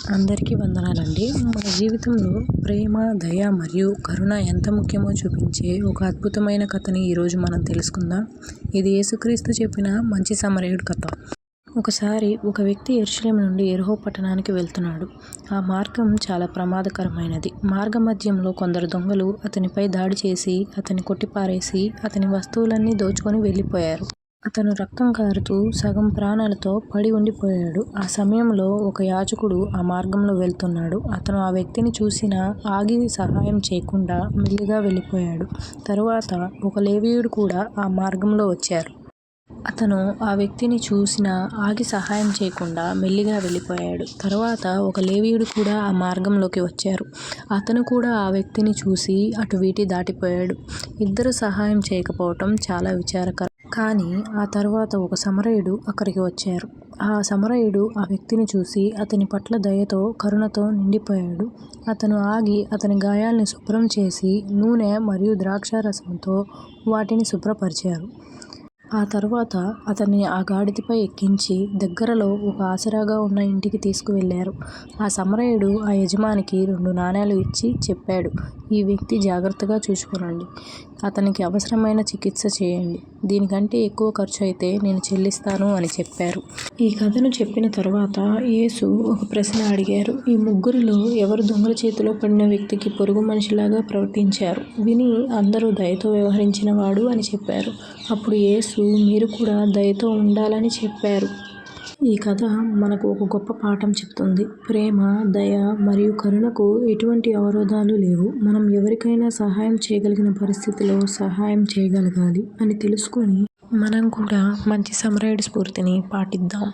అందరికీ వందనాలండి. మన జీవితంలో ప్రేమ, దయ మరియు కరుణ ఎంత ముఖ్యమో చూపించే ఒక అద్భుతమైన కథని ఈరోజు మనం తెలుసుకుందాం. ఇది యేసుక్రీస్తు చెప్పిన మంచి సమరయుడు కథ. ఒకసారి ఒక వ్యక్తి యెరూషలేము నుండి యెరికో పట్టణానికి వెళ్తున్నాడు. ఆ మార్గం చాలా ప్రమాదకరమైనది. మార్గమధ్యంలో కొందరు దొంగలు అతనిపై దాడి చేసి అతన్ని కొట్టిపారేసి అతని వస్తువులన్నీ దోచుకొని వెళ్ళిపోయారు. అతను రక్తం కారుతూ సగం ప్రాణాలతో పడి ఉండిపోయాడు. ఆ సమయంలో ఒక యాజకుడు ఆ మార్గంలో వెళ్తున్నాడు. అతను ఆ వ్యక్తిని చూసినా ఆగి సహాయం చేయకుండా మెల్లిగా వెళ్ళిపోయాడు. తరువాత ఒక లేవీయుడు కూడా ఆ మార్గంలో వచ్చారు. అతను ఆ వ్యక్తిని చూసినా ఆగి సహాయం చేయకుండా మెల్లిగా వెళ్ళిపోయాడు. తరువాత ఒక లేవీయుడు కూడా ఆ మార్గంలోకి వచ్చారు. అతను కూడా ఆ వ్యక్తిని చూసి అటు వీటి దాటిపోయాడు. ఇద్దరు సహాయం చేయకపోవటం చాలా విచారకరం. కానీ ఆ తర్వాత ఒక సమరయుడు అక్కడికి వచ్చారు. ఆ సమరయుడు ఆ వ్యక్తిని చూసి అతని పట్ల దయతో, కరుణతో నిండిపోయాడు. అతను ఆగి అతని గాయాల్ని శుభ్రం చేసి నూనె మరియు ద్రాక్షారసంతో వాటిని శుభ్రపరిచారు. ఆ తర్వాత అతన్ని ఆ గాడిదపై ఎక్కించి దగ్గరలో ఒక ఆసరాగా ఉన్న ఇంటికి తీసుకువెళ్లారు. ఆ సమరయుడు ఆ యజమానికి 2 నాణేలు ఇచ్చి చెప్పాడు, "ఈ వ్యక్తి జాగ్రత్తగా చూసుకోనండి. అతనికి అవసరమైన చికిత్స చేయండి. దీనికంటే ఎక్కువ ఖర్చు అయితే నేను చెల్లిస్తాను" అని చెప్పారు. ఈ కథను చెప్పిన తరువాత యేసు ఒక ప్రశ్న అడిగారు. ఈ ముగ్గురిలో ఎవరు దొంగల చేతిలో పడిన వ్యక్తికి పొరుగు మనిషిలాగా ప్రవర్తించారు? విని అందరూ దయతో వ్యవహరించిన వాడు అని చెప్పారు. అప్పుడు యేసు, మీరు కూడా దయతో ఉండాలని చెప్పారు. ఈ కథ మనకు ఒక గొప్ప పాఠం చెప్తుంది. ప్రేమ, దయ మరియు కరుణకు ఎటువంటి అవరోధాలు లేవు. మనం ఎవరికైనా సహాయం చేయగలిగిన పరిస్థితిలో సహాయం చేయగలగాలి అని తెలుసుకొని మనం కూడా మంచి సమరయుడి స్ఫూర్తిని పాటిద్దాం.